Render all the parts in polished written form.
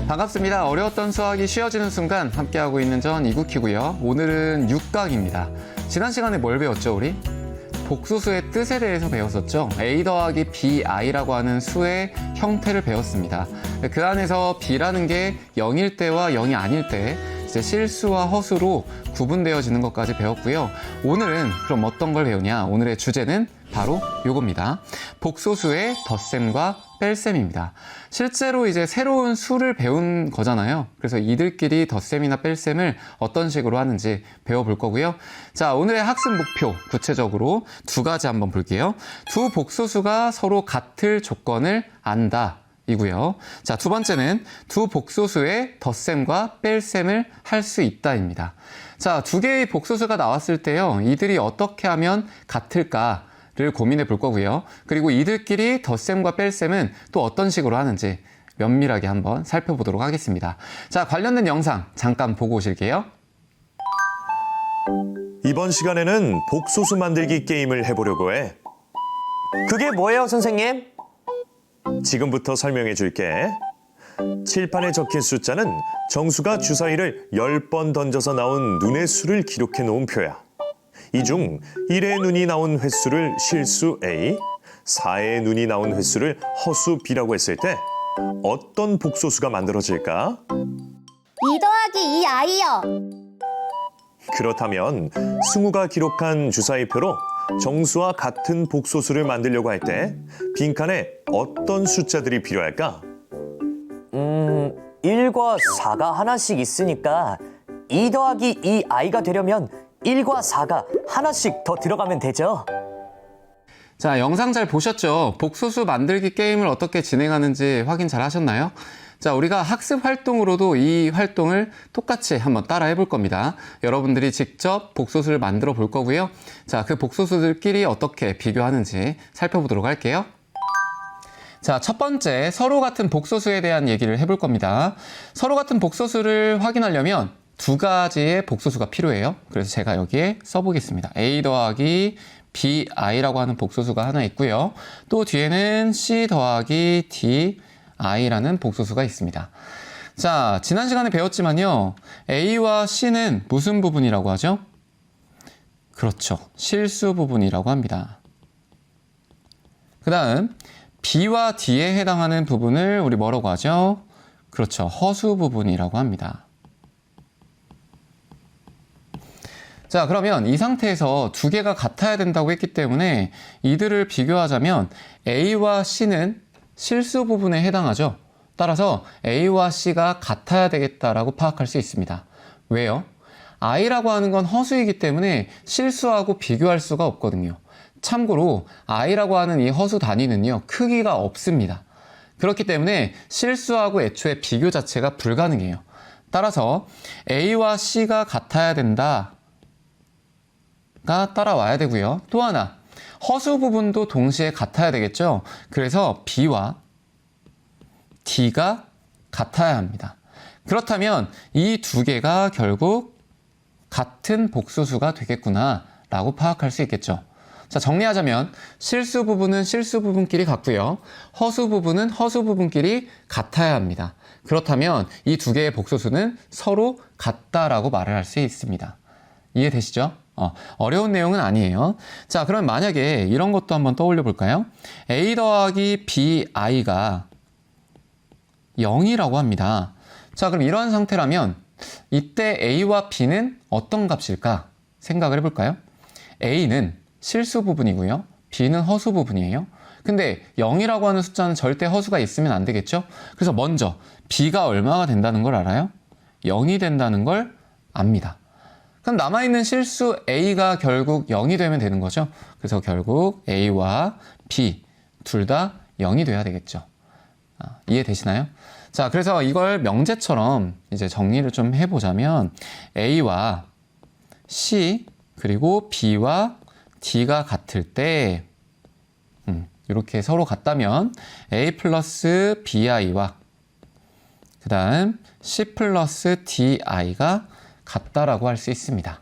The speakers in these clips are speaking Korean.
반갑습니다. 어려웠던 수학이 쉬워지는 순간 함께하고 있는 전 이국희고요. 오늘은 육각입니다. 지난 시간에 뭘 배웠죠, 우리? 복소수의 뜻에 대해서 배웠었죠. a 더하기 bi라고 하는 수의 형태를 배웠습니다. 그 안에서 b라는 게 0일 때와 0이 아닐 때 이제 실수와 허수로 구분되어지는 것까지 배웠고요. 오늘은 그럼 어떤 걸 배우냐? 오늘의 주제는 바로 요겁니다. 복소수의 덧셈과 뺄셈입니다. 실제로 이제 새로운 수를 배운 거잖아요. 그래서 이들끼리 덧셈이나 뺄셈을 어떤 식으로 하는지 배워볼 거고요. 자, 오늘의 학습 목표 구체적으로 두 가지 한번 볼게요. 두 복소수가 서로 같을 조건을 안다. 이고요. 자, 두 번째는 두 복소수의 덧셈과 뺄셈을 할 수 있다입니다. 자, 두 개의 복소수가 나왔을 때요. 이들이 어떻게 하면 같을까를 고민해 볼 거고요. 그리고 이들끼리 덧셈과 뺄셈은 또 어떤 식으로 하는지 면밀하게 한번 살펴보도록 하겠습니다. 자, 관련된 영상 잠깐 보고 오실게요. 이번 시간에는 복소수 만들기 게임을 해보려고 해. 그게 뭐예요, 선생님? 지금부터 설명해 줄게. 칠판에 적힌 숫자는 정수가 주사위를 10번 던져서 나온 눈의 수를 기록해 놓은 표야. 이 중 1의 눈이 나온 횟수를 실수 A, 4의 눈이 나온 횟수를 허수 B라고 했을 때 어떤 복소수가 만들어질까? 2 더하기 2i요. 그렇다면 승우가 기록한 주사위표로 정수와 같은 복소수를 만들려고 할 때 빈칸에 어떤 숫자들이 필요할까? 1과 4가 하나씩 있으니까 2 더하기 2i가 되려면 1과 4가 하나씩 더 들어가면 되죠. 자, 영상 잘 보셨죠? 복소수 만들기 게임을 어떻게 진행하는지 확인 잘 하셨나요? 자, 우리가 학습 활동으로도 이 활동을 똑같이 한번 따라 해볼 겁니다. 여러분들이 직접 복소수를 만들어 볼 거고요. 자, 그 복소수들끼리 어떻게 비교하는지 살펴보도록 할게요. 자, 첫 번째, 서로 같은 복소수에 대한 얘기를 해볼 겁니다. 서로 같은 복소수를 확인하려면 두 가지의 복소수가 필요해요. 그래서 제가 여기에 써보겠습니다. a 더하기 bi라고 하는 복소수가 하나 있고요. 또 뒤에는 c 더하기 di라는 복소수가 있습니다. 자, 지난 시간에 배웠지만요. a와 c는 무슨 부분이라고 하죠? 그렇죠. 실수 부분이라고 합니다. 그 다음 b와 d에 해당하는 부분을 우리 뭐라고 하죠? 그렇죠. 허수 부분이라고 합니다. 자, 그러면 이 상태에서 두 개가 같아야 된다고 했기 때문에 이들을 비교하자면 a와 c는 실수 부분에 해당하죠. 따라서 a와 c가 같아야 되겠다라고 파악할 수 있습니다. 왜요? i라고 하는 건 허수이기 때문에 실수하고 비교할 수가 없거든요. 참고로 i라고 하는 이 허수 단위는요, 크기가 없습니다. 그렇기 때문에 실수하고 애초에 비교 자체가 불가능해요. 따라서 a와 c가 같아야 된다가 따라와야 되고요. 또 하나, 허수 부분도 동시에 같아야 되겠죠. 그래서 b와 d가 같아야 합니다. 그렇다면 이 두 개가 결국 같은 복소수가 되겠구나 라고 파악할 수 있겠죠. 자, 정리하자면 실수 부분은 실수 부분끼리 같고요. 허수 부분은 허수 부분끼리 같아야 합니다. 그렇다면 이 두 개의 복소수는 서로 같다라고 말을 할 수 있습니다. 이해되시죠? 어려운 내용은 아니에요. 자, 그럼 만약에 이런 것도 한번 떠올려 볼까요? a 더하기 bi가 0이라고 합니다. 자, 그럼 이러한 상태라면 이때 a와 b는 어떤 값일까? 생각을 해볼까요? a는 실수 부분이고요. b는 허수 부분이에요. 근데 0이라고 하는 숫자는 절대 허수가 있으면 안 되겠죠? 그래서 먼저 b가 얼마가 된다는 걸 알아요? 0이 된다는 걸 압니다. 그럼 남아있는 실수 a가 결국 0이 되면 되는 거죠. 그래서 결국 a와 b 둘 다 0이 돼야 되겠죠. 이해되시나요? 자, 그래서 이걸 명제처럼 이제 정리를 좀 해보자면 a와 c 그리고 b와 d가 같을 때 이렇게 서로 같다면 a 플러스 bi와 그 다음 c 플러스 di가 같다라고 할 수 있습니다.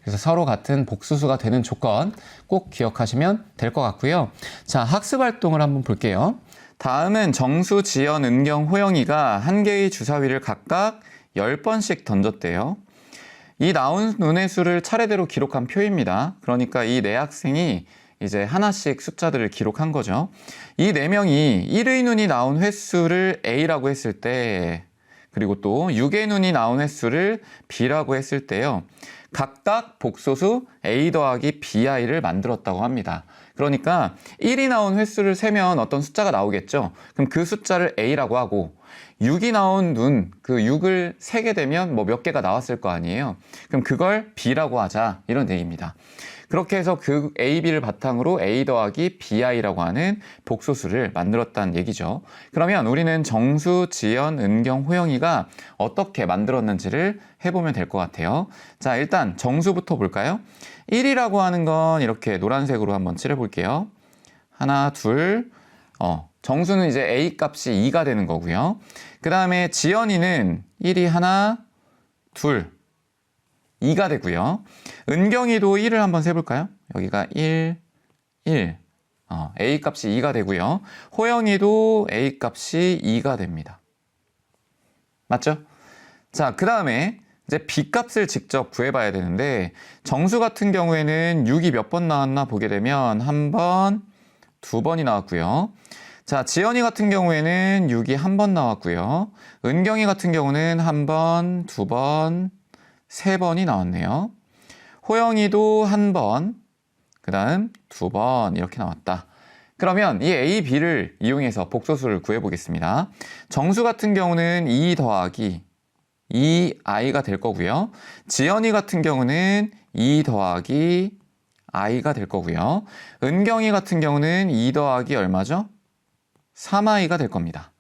그래서 서로 같은 복수수가 되는 조건 꼭 기억하시면 될 것 같고요. 자, 학습 활동을 한번 볼게요. 다음은 정수, 지연, 은경, 호영이가 한 개의 주사위를 각각 10번씩 던졌대요. 이 나온 눈의 수를 차례대로 기록한 표입니다. 그러니까 이 네 학생이 이제 하나씩 숫자들을 기록한 거죠. 이 네 명이 1의 눈이 나온 횟수를 A라고 했을 때, 그리고 또 6의 눈이 나온 횟수를 B라고 했을 때요. 각각 복소수 A 더하기 BI를 만들었다고 합니다. 그러니까 1이 나온 횟수를 세면 어떤 숫자가 나오겠죠. 그럼 그 숫자를 A라고 하고 6이 나온 눈, 그 6을 세게 되면 뭐 몇 개가 나왔을 거 아니에요. 그럼 그걸 B라고 하자, 이런 얘기입니다. 그렇게 해서 그 A, B를 바탕으로 A 더하기 BI라고 하는 복소수를 만들었다는 얘기죠. 그러면 우리는 정수, 지연, 은경, 호영이가 어떻게 만들었는지를 해보면 될 것 같아요. 자, 일단 정수부터 볼까요? 1이라고 하는 건 이렇게 노란색으로 한번 칠해볼게요. 하나, 둘, 정수는 이제 A 값이 2가 되는 거고요. 그 다음에 지연이는 1이 하나, 둘, 2가 되고요. 은경이도 1을 한번 세볼까요? 여기가 1, 1. A 값이 2가 되고요. 호영이도 A 값이 2가 됩니다. 맞죠? 자, 그 다음에 이제 B 값을 직접 구해봐야 되는데 정수 같은 경우에는 6이 몇 번 나왔나 보게 되면 한 번, 두 번이 나왔고요. 자, 지연이 같은 경우에는 6이 한 번 나왔고요. 은경이 같은 경우는 한 번, 두 번, 세 번이 나왔네요. 호영이도 한 번, 그 다음 두 번 이렇게 나왔다. 그러면 이 A, B를 이용해서 복소수를 구해보겠습니다. 정수 같은 경우는 2 더하기 2i가 될 거고요. 지연이 같은 경우는 2 더하기 i가 될 거고요. 은경이 같은 경우는 2 더하기 얼마죠? 3i가 될 겁니다.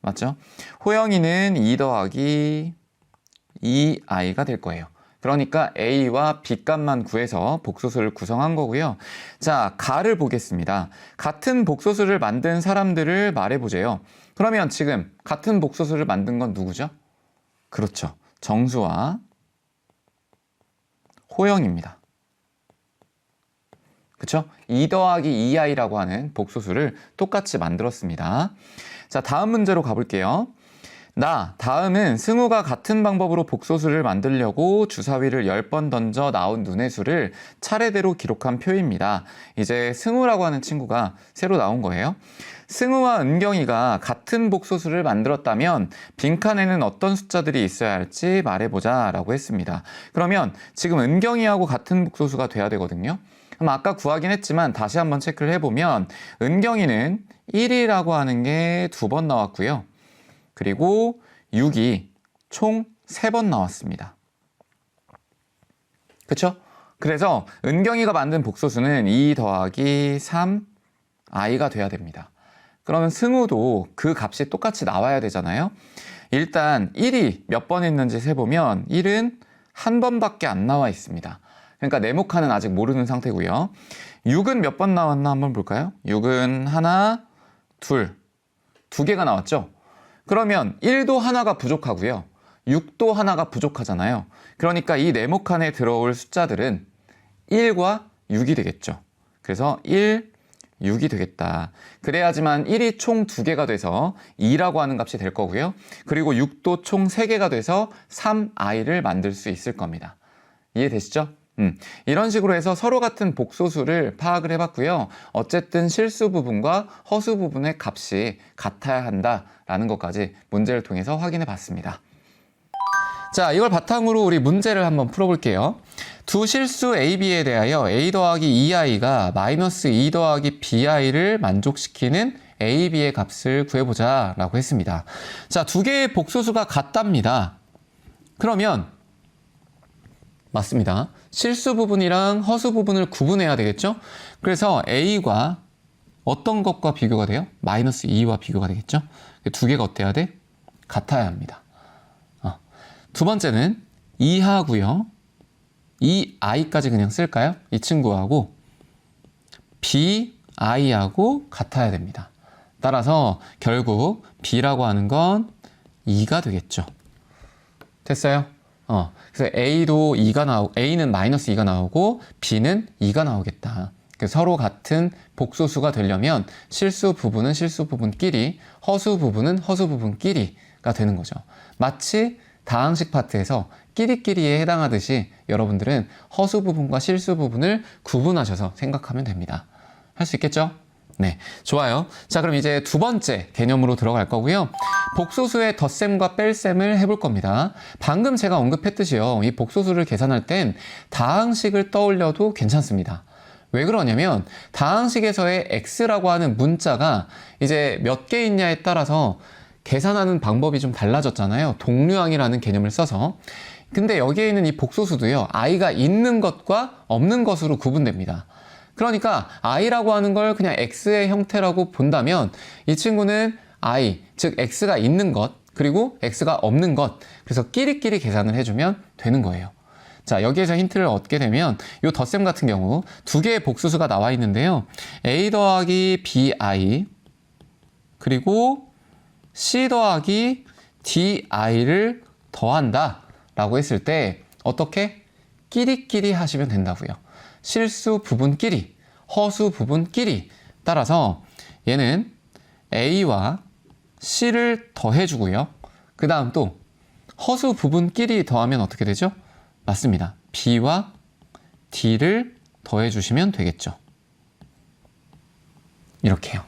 맞죠? 호영이는 2 더하기 2i가 될 거예요. 그러니까 A와 B 값만 구해서 복소수를 구성한 거고요. 자, 가를 보겠습니다. 같은 복소수를 만든 사람들을 말해보세요. 그러면 지금 같은 복소수를 만든 건 누구죠? 그렇죠. 정수와 호영입니다. 그렇죠? 2 더하기 2i라고 하는 복소수를 똑같이 만들었습니다. 자, 다음 문제로 가볼게요. 다음은 승우가 같은 방법으로 복소수를 만들려고 주사위를 10번 던져 나온 눈의 수를 차례대로 기록한 표입니다. 이제 승우라고 하는 친구가 새로 나온 거예요. 승우와 은경이가 같은 복소수를 만들었다면 빈칸에는 어떤 숫자들이 있어야 할지 말해보자 라고 했습니다. 그러면 지금 은경이하고 같은 복소수가 돼야 되거든요. 그럼 아까 구하긴 했지만 다시 한번 체크를 해보면 은경이는 1이라고 하는 게 2번 나왔고요. 그리고 6이 총 3번 나왔습니다. 그쵸? 그래서 은경이가 만든 복소수는 2 더하기 3i가 돼야 됩니다. 그러면 승우도 그 값이 똑같이 나와야 되잖아요. 일단 1이 몇 번 있는지 세보면 1은 한 번밖에 안 나와 있습니다. 그러니까 네모칸은 아직 모르는 상태고요. 6은 몇 번 나왔나 한번 볼까요? 6은 하나, 둘, 2개가 나왔죠? 그러면 1도 하나가 부족하고요. 6도 하나가 부족하잖아요. 그러니까 이 네모칸에 들어올 숫자들은 1과 6이 되겠죠. 그래서 1, 6이 되겠다. 그래야지만 1이 총 2개가 돼서 2라고 하는 값이 될 거고요. 그리고 6도 총 3개가 돼서 3i를 만들 수 있을 겁니다. 이해되시죠? 이런 식으로 해서 서로 같은 복소수를 파악을 해봤고요. 어쨌든 실수 부분과 허수 부분의 값이 같아야 한다라는 것까지 문제를 통해서 확인해 봤습니다. 자, 이걸 바탕으로 우리 문제를 한번 풀어볼게요. 두 실수 A, B에 대하여 A 더하기 2i가 마이너스 2 더하기 BI를 만족시키는 A, B의 값을 구해보자 라고 했습니다. 자, 두 개의 복소수가 같답니다. 그러면 맞습니다. 실수 부분이랑 허수 부분을 구분해야 되겠죠? 그래서 A가 어떤 것과 비교가 돼요? 마이너스 2와 비교가 되겠죠? 두 개가 어때야 돼? 같아야 합니다. 두 번째는 이하고요. 이 i까지 그냥 쓸까요? 이 친구하고 bi하고 같아야 됩니다. 따라서 결국 b라고 하는 건 2가 되겠죠. 됐어요? 그래서 A도 2가 A는 마이너스 2가 나오고 B는 2가 나오겠다. 서로 같은 복소수가 되려면 실수 부분은 실수 부분끼리, 허수 부분은 허수 부분끼리가 되는 거죠. 마치 다항식 파트에서 끼리끼리에 해당하듯이 여러분들은 허수 부분과 실수 부분을 구분하셔서 생각하면 됩니다. 할 수 있겠죠? 네, 좋아요. 자, 그럼 이제 두 번째 개념으로 들어갈 거고요. 복소수의 덧셈과 뺄셈을 해볼 겁니다. 방금 제가 언급했듯이요. 이 복소수를 계산할 땐 다항식을 떠올려도 괜찮습니다. 왜 그러냐면 다항식에서의 x라고 하는 문자가 이제 몇 개 있냐에 따라서 계산하는 방법이 좀 달라졌잖아요. 동류항이라는 개념을 써서. 근데 여기에 있는 이 복소수도요. i가 있는 것과 없는 것으로 구분됩니다. 그러니까 i라고 하는 걸 그냥 x의 형태라고 본다면 이 친구는 i, 즉 x가 있는 것, 그리고 x가 없는 것, 그래서 끼리끼리 계산을 해주면 되는 거예요. 자, 여기에서 힌트를 얻게 되면 이 덧셈 같은 경우 두 개의 복소수가 나와 있는데요. a 더하기 bi 그리고 c 더하기 di를 더한다 라고 했을 때 어떻게? 끼리끼리 하시면 된다고요. 실수 부분끼리, 허수 부분끼리. 따라서 얘는 a와 c를 더해주고요. 그 다음 또 허수 부분끼리 더하면 어떻게 되죠? 맞습니다. b와 d를 더해주시면 되겠죠. 이렇게요.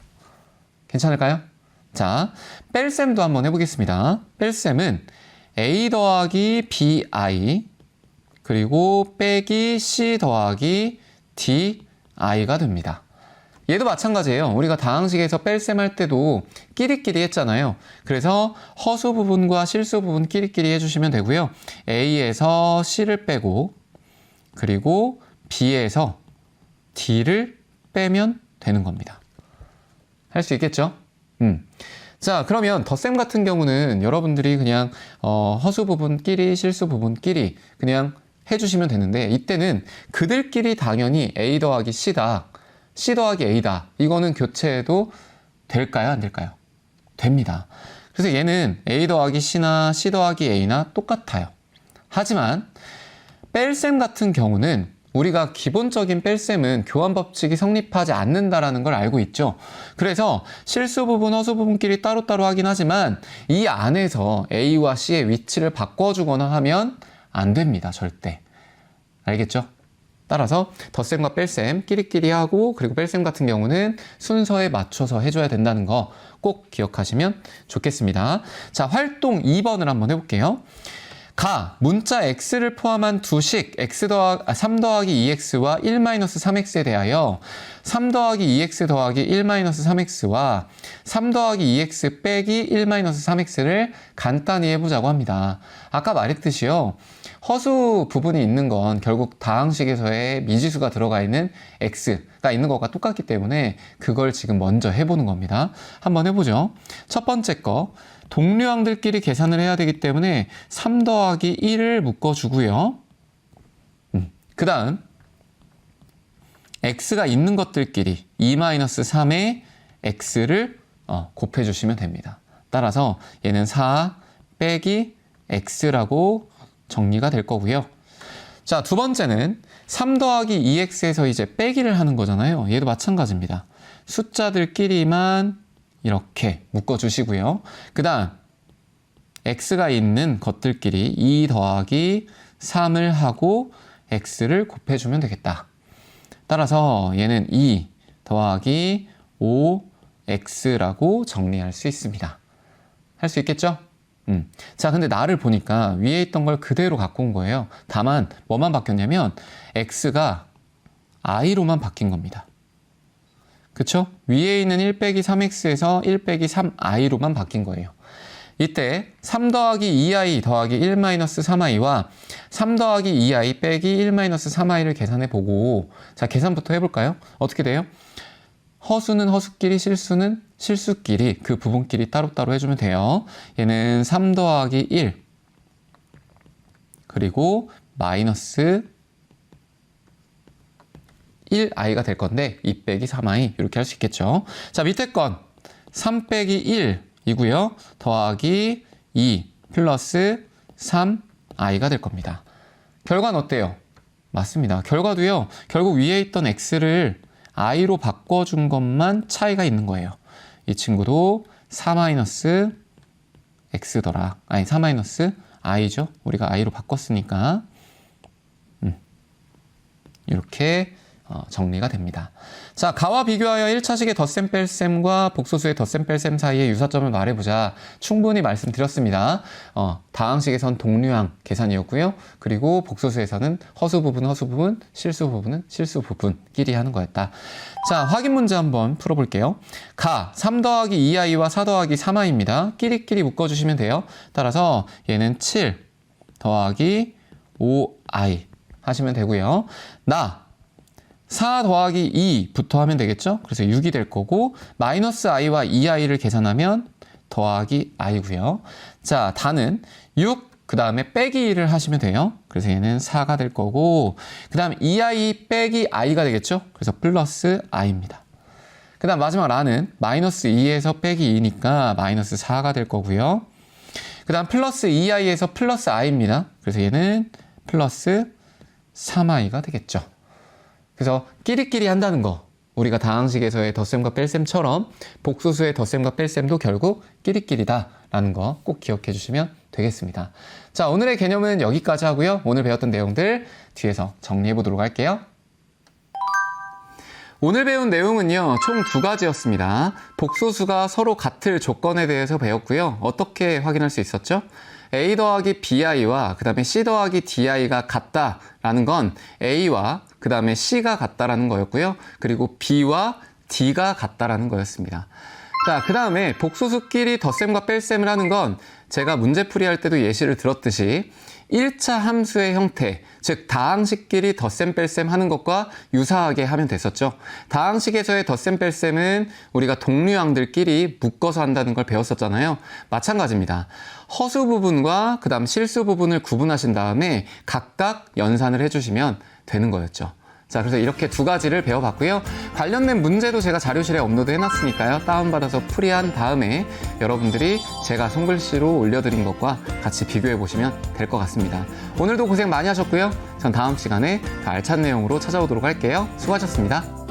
괜찮을까요? 자, 뺄셈도 한번 해보겠습니다. 뺄셈은 a 더하기 bi 그리고 빼기 c 더하기 di가 됩니다. 얘도 마찬가지예요. 우리가 다항식에서 뺄셈 할 때도 끼리끼리 했잖아요. 그래서 허수 부분과 실수 부분 끼리끼리 해주시면 되고요. a에서 c를 빼고 그리고 b에서 d를 빼면 되는 겁니다. 할 수 있겠죠? 자, 그러면 덧셈 같은 경우는 여러분들이 그냥 허수 부분끼리 실수 부분끼리 그냥 해주시면 되는데 이때는 그들끼리 당연히 a 더하기 c다, c 더하기 a다. 이거는 교체해도 될까요? 안 될까요? 됩니다. 그래서 얘는 a 더하기 c나 c 더하기 a나 똑같아요. 하지만 뺄셈 같은 경우는 우리가 기본적인 뺄셈은 교환 법칙이 성립하지 않는다라는 걸 알고 있죠. 그래서 실수 부분, 허수 부분끼리 따로따로 하긴 하지만 이 안에서 a와 c의 위치를 바꿔주거나 하면 안 됩니다. 절대. 알겠죠? 따라서 덧셈과 뺄셈 끼리끼리 하고 그리고 뺄셈 같은 경우는 순서에 맞춰서 해줘야 된다는 거 꼭 기억하시면 좋겠습니다. 자, 활동 2번을 한번 해볼게요. 가, 문자 x를 포함한 두 식 3 더하기 2x와 1-3x에 대하여 3 더하기 2x 더하기 1-3x와 3 더하기 2x 빼기 1-3x를 간단히 해보자고 합니다. 아까 말했듯이요. 허수 부분이 있는 건 결국 다항식에서의 미지수가 들어가 있는 x가 있는 것과 똑같기 때문에 그걸 지금 먼저 해보는 겁니다. 한번 해보죠. 첫 번째 거. 동류항들끼리 계산을 해야 되기 때문에 3 더하기 1을 묶어주고요. 그 다음 x가 있는 것들끼리 2-3의 x를 곱해주시면 됩니다. 따라서 얘는 4 빼기 x라고 정리가 될 거고요. 자, 두 번째는 3 더하기 2x에서 이제 빼기를 하는 거잖아요. 얘도 마찬가지입니다. 숫자들끼리만 이렇게 묶어주시고요. 그 다음 x가 있는 것들끼리 2 더하기 3을 하고 x를 곱해주면 되겠다. 따라서 얘는 2 더하기 5x라고 정리할 수 있습니다. 할 수 있겠죠? 자, 근데 나를 보니까 위에 있던 걸 그대로 갖고 온 거예요. 다만 뭐만 바뀌었냐면 x가 i로만 바뀐 겁니다. 그쵸? 위에 있는 1 빼기 3x에서 1 빼기 3i로만 바뀐 거예요. 이때 3 더하기 2i 더하기 1-3i와 3 더하기 2i 빼기 1-3i를 계산해보고 자, 계산부터 해볼까요? 어떻게 돼요? 허수는 허수끼리, 실수는 실수끼리, 그 부분끼리 따로따로 해주면 돼요. 얘는 3 더하기 1 그리고 마이너스 1i가 될 건데 2 빼기 3i 이렇게 할 수 있겠죠. 자, 밑에 건 3 빼기 1이고요. 더하기 2 플러스 3i가 될 겁니다. 결과는 어때요? 맞습니다. 결과도요. 결국 위에 있던 x를 i로 바꿔준 것만 차이가 있는 거예요. 이 친구도 4-x더라. 아니 4-i죠. 우리가 i로 바꿨으니까 이렇게 정리가 됩니다. 자, 가와 비교하여 1차식의 덧셈 뺄셈과 복소수의 덧셈 뺄셈 사이의 유사점을 말해보자. 충분히 말씀드렸습니다. 다항식에선 동류항 계산이었고요. 그리고 복소수에서는 허수 부분, 허수 부분, 실수 부분은 실수 부분끼리 하는 거였다. 자, 확인 문제 한번 풀어볼게요. 가 3 더하기 2i와 4 더하기 3i입니다. 끼리끼리 묶어주시면 돼요. 따라서 얘는 7 더하기 5i 하시면 되고요. 나 4 더하기 2부터 하면 되겠죠? 그래서 6이 될 거고 마이너스 i와 2i를 계산하면 더하기 i고요. 자, 다는 6, 그 다음에 빼기 1을 하시면 돼요. 그래서 얘는 4가 될 거고 그 다음 2i 빼기 i가 되겠죠? 그래서 플러스 i입니다. 그 다음 마지막 라는 마이너스 2에서 빼기 2니까 마이너스 4가 될 거고요. 그 다음 플러스 2i에서 플러스 i입니다. 그래서 얘는 플러스 3i가 되겠죠. 그래서 끼리끼리 한다는 거, 우리가 다항식에서의 덧셈과 뺄셈처럼 복소수의 덧셈과 뺄셈도 결국 끼리끼리다라는 거 꼭 기억해 주시면 되겠습니다. 자, 오늘의 개념은 여기까지 하고요. 오늘 배웠던 내용들 뒤에서 정리해 보도록 할게요. 오늘 배운 내용은요, 총 2가지였습니다. 복소수가 서로 같을 조건에 대해서 배웠고요. 어떻게 확인할 수 있었죠? a 더하기 bi와 그 다음에 c 더하기 di가 같다라는 건 a와 그 다음에 c가 같다라는 거였고요. 그리고 b와 d가 같다라는 거였습니다. 자, 그 다음에 복소수끼리 덧셈과 뺄셈을 하는 건 제가 문제풀이 할 때도 예시를 들었듯이 1차 함수의 형태, 즉 다항식끼리 덧셈 뺄셈 하는 것과 유사하게 하면 됐었죠. 다항식에서의 덧셈 뺄셈은 우리가 동류항들끼리 묶어서 한다는 걸 배웠었잖아요. 마찬가지입니다. 허수 부분과 그 다음 실수 부분을 구분하신 다음에 각각 연산을 해주시면 되는 거였죠. 자, 그래서 이렇게 2가지를 배워봤고요. 관련된 문제도 제가 자료실에 업로드 해놨으니까요. 다운받아서 풀이한 다음에 여러분들이 제가 손글씨로 올려드린 것과 같이 비교해보시면 될 것 같습니다. 오늘도 고생 많이 하셨고요. 전 다음 시간에 더 알찬 내용으로 찾아오도록 할게요. 수고하셨습니다.